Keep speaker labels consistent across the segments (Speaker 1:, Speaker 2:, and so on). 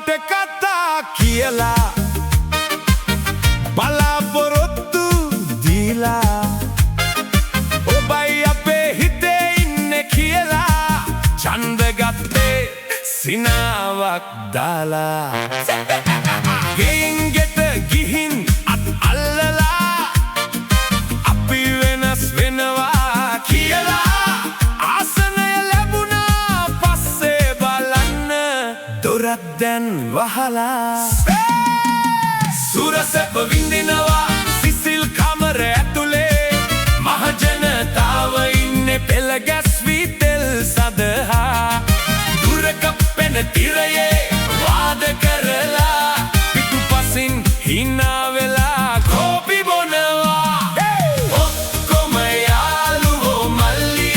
Speaker 1: කතාවට කතා කියලා බලාපොරොත්තු දීලා ඔබයි අපේ හිතේ ඉන්නේ කියලා ඡන්ද ගත්තේ සිනාවක් දාලා ගෙයින් ගෙට ගිහින් අත් අල්ලලා අපි වෙනස් වෙනවා කියලා ආසනය ලැබුණා පස්සේ බලන්න දොරක් දැන් වහලා සුරසැප විඳිනවා සිසිල් කමර ඇතුලේ මහජනතාව ඉන්නේ පෙළ ගැස්වී තෙල් සදහා දුරක පෙන තිරයේ වාද කරලා පිටුපසින් හිනා වෙලා කෝපි බොනවා ඔක්කොම යාළුවෝ මල්ලි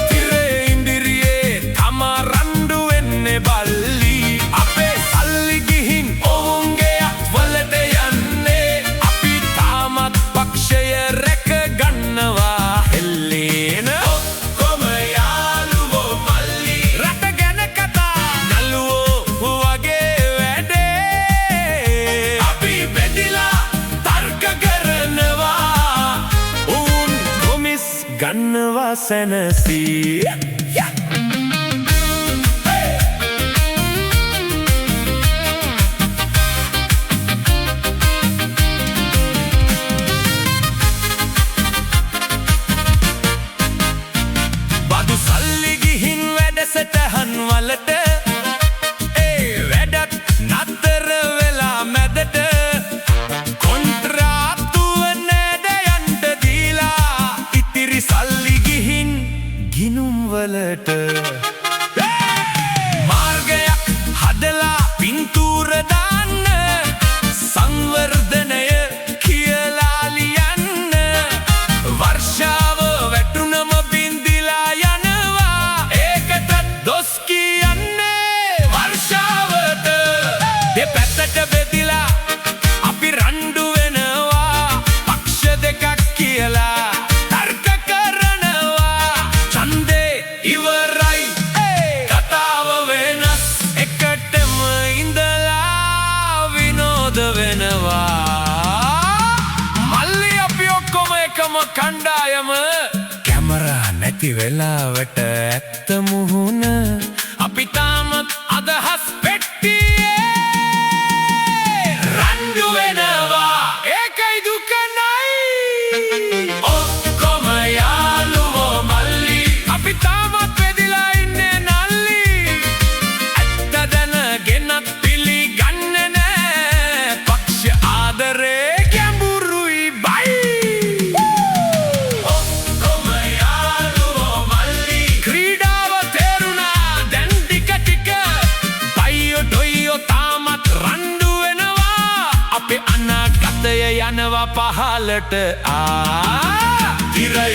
Speaker 1: තිරේ ඉන්දිරියේ තමා රණ්ඩු වෙන්නේ බල්ලි අපේ සල්ලි ගිහින් ඔවුන්ගේ අත්වලට යන්නේ අපි තාමත් පක්ෂය රැක ගන්නවා හෙල්ලේන ඔක්කොම යාළුවෝ මල්ලි රට ගැන කතා නළුවෝ වගේ වැඩේ අපි බෙදිලා තර්ක කරනවා උන් කොමිස් ගන්නවා සැනසී බදු සල්ලි ගිහින් වැඩසටහන් වලට වැඩත් නතර වෙලා මැදට කොන්ත්‍රාත්තුව නෑදයන්ට දීලා ඉතිරි සල්ලි ගිහින් ගිනුම් වලට මාර්ගයක් හදලා පින්තූර දාන්න සංවර්ධනය කියලා ලියන්න වර්ෂාව වැටුනම බින්දිලා යනවා ඒකට දොස් කියන්නේ වර්ෂාවට දෙපැත්තට බෙදිලා අපි රණ්ඩු වෙනවා පක්ෂ දෙකක් කියලා තර්ක කරනවා ඡන්දේ ඉවරයි කතාව වෙනස් එකටම ඉඳලා විනෝද වෙනවා මල්ලි අපි ඔක්කොම එකම කණ්ඩායම කැමරා නැති වෙලාවට ඇත්ත මුහුණ අපි තාමත් අදහස් පෙට්ටියේ රණ්ඩු වෙනවා ඒකයි දුක නයි ඔක්කොම යාළුවෝ මල්ලි අපි තාමත් බෙදිලා ඉන්නේ නල්ලි ඇත්ත දැනගෙනත් පිළිගන්නේ නෑ පක්ෂ ආදරේ ගැඹුරුයි බයි ඔක්කොම යාළුවෝ මල්ලි ක්‍රීඩාව තේරුණා දැන් ටික ටික බයියෝ ඩොයියෝ තාමත් රණ්ඩු වෙනවා අපේ අනාගතය යනවා පහලට තිරය